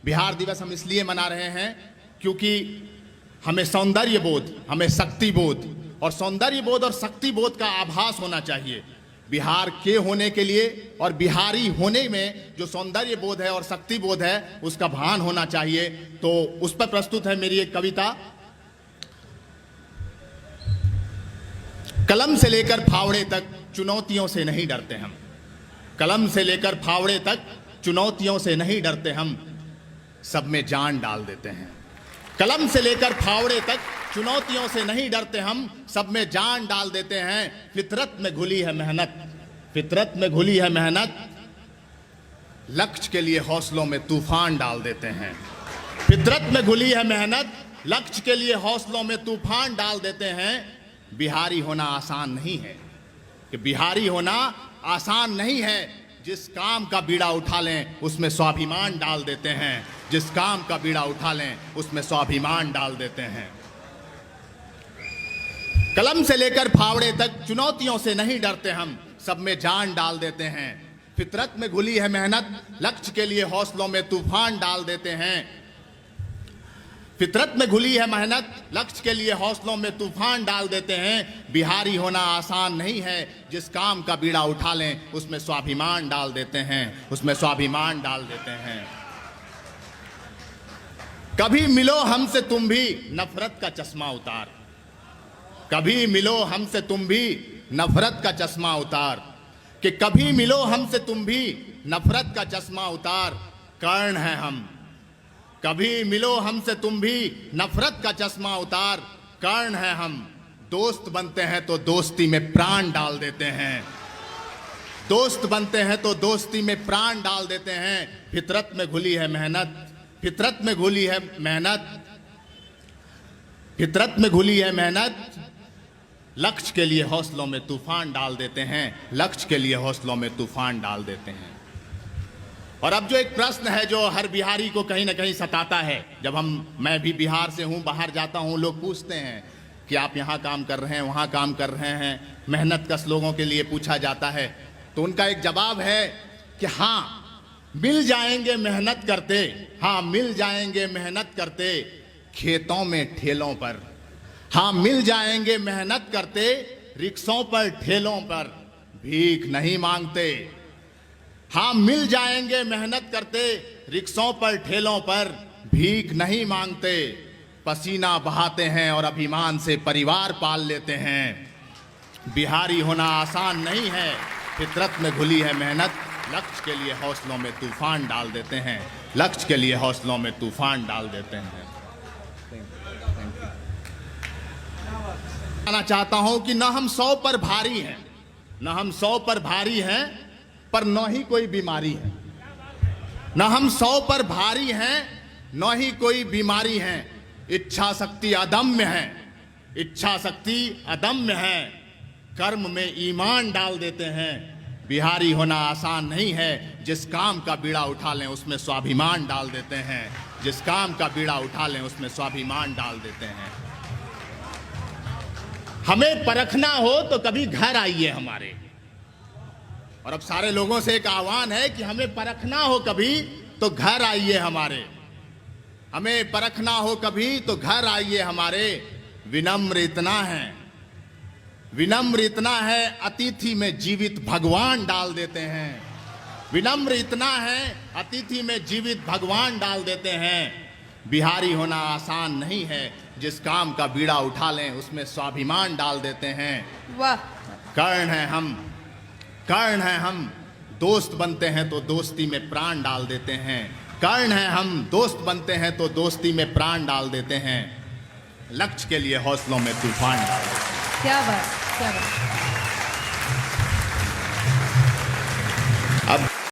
बिहार दिवस हम इसलिए मना रहे हैं क्योंकि हमें सौंदर्य बोध, हमें शक्ति बोध और सौंदर्य बोध और शक्ति बोध का आभास होना चाहिए। बिहार के होने के लिए और बिहारी होने में जो सौंदर्य बोध है और शक्ति बोध है उसका भान होना चाहिए। तो उस पर प्रस्तुत है मेरी एक कविता। कलम से लेकर फावड़े तक चुनौतियों से नहीं डरते हम। कलम से लेकर फावड़े तक चुनौतियों से नहीं डरते हम, सब में जान डाल देते हैं। कलम से लेकर फावड़े तक चुनौतियों से नहीं डरते हम, सब में जान डाल देते हैं। फितरत में घुली है मेहनत, फितरत में घुली है मेहनत, लक्ष्य के लिए हौसलों में तूफान डाल देते हैं। फितरत में घुली है मेहनत, लक्ष्य के लिए हौसलों में तूफान डाल देते हैं। बिहारी होना आसान नहीं है, कि बिहारी होना आसान नहीं है। जिस काम का बीड़ा उठा लें उसमें स्वाभिमान डाल देते हैं। जिस काम का बीड़ा उठा लें उसमें स्वाभिमान डाल देते हैं। कलम से लेकर फावड़े तक चुनौतियों से नहीं डरते हम, सब में जान डाल देते हैं। फितरत में घुली है मेहनत, लक्ष्य के लिए हौसलों में तूफान डाल देते हैं। फितरत में घुली है मेहनत, लक्ष्य के लिए हौसलों में तूफान डाल देते हैं। बिहारी होना आसान नहीं है, जिस काम का बीड़ा उठा लें उसमें स्वाभिमान डाल देते हैं, उसमें स्वाभिमान डाल देते हैं। कभी मिलो हमसे तुम भी नफरत का चश्मा उतार, कभी मिलो हमसे तुम भी नफरत का चश्मा उतार, कि कभी मिलो हमसे तुम भी नफरत का चश्मा उतार। कर्ण है हम, कभी मिलो हमसे तुम भी नफरत का चश्मा उतार। कर्ण है हम, दोस्त बनते हैं तो दोस्ती में प्राण डाल देते हैं। दोस्त बनते हैं तो दोस्ती में प्राण डाल देते हैं। फितरत में घुली है मेहनत, फितरत में घुली है मेहनत, फितरत में घुली है मेहनत, लक्ष्य के लिए हौसलों में तूफान डाल देते हैं। लक्ष्य के लिए हौसलों में तूफान डाल देते हैं। और अब जो एक प्रश्न है जो हर बिहारी को कहीं ना कहीं सताता है, जब मैं भी बिहार से हूँ, बाहर जाता हूँ, लोग पूछते हैं कि आप यहाँ काम कर रहे हैं, वहाँ काम कर रहे हैं, मेहनत कश लोगों के लिए पूछा जाता है। तो उनका एक जवाब है कि हाँ मिल जाएंगे मेहनत करते, हाँ मिल जाएंगे मेहनत करते खेतों में ठेलों पर, हाँ मिल जाएंगे मेहनत करते रिक्शों पर ठेलों पर, भीख नहीं मांगते। हाँ मिल जाएंगे मेहनत करते रिक्शों पर ठेलों पर, भीख नहीं मांगते। पसीना बहाते हैं और अभिमान से परिवार पाल लेते हैं। बिहारी होना आसान नहीं है, फितरत में घुली है मेहनत, लक्ष्य के लिए हौसलों में तूफान डाल देते हैं। लक्ष्य के लिए हौसलों में तूफान डाल देते हैं। कहना चाहता हूं कि न हम 100 पर भारी हैं, न हम 100 पर भारी हैं, पर न ही कोई बीमारी है। न हम 100 पर भारी हैं, न ही कोई बीमारी है। इच्छा शक्ति अदम्य है, इच्छा शक्ति अदम्य है, कर्म में ईमान डाल देते हैं। बिहारी होना आसान नहीं है, जिस काम का बीड़ा उठा लें उसमें स्वाभिमान डाल देते हैं। जिस काम का बीड़ा उठा लें उसमें स्वाभिमान डाल देते हैं। हमें परखना हो तो कभी घर आइए हमारे। और अब सारे लोगों से एक आह्वान है कि हमें परखना हो कभी तो घर आइए हमारे। हमें परखना हो कभी तो घर आइए हमारे। विनम्र इतना है, विनम्र इतना है, अतिथि में जीवित भगवान डाल देते हैं। विनम्र इतना है, अतिथि में जीवित भगवान डाल देते हैं। बिहारी होना आसान नहीं है, जिस काम का बीड़ा उठा लें उसमें स्वाभिमान डाल देते हैं। वाह। कर्ण है हम, कर्ण है हम, दोस्त बनते हैं तो दोस्ती में प्राण डाल देते हैं। कर्ण है हम, दोस्त बनते हैं तो दोस्ती में प्राण डाल देते हैं। लक्ष्य के लिए हौसलों में तूफान डाल देते हैं। क्या बात, क्या बात।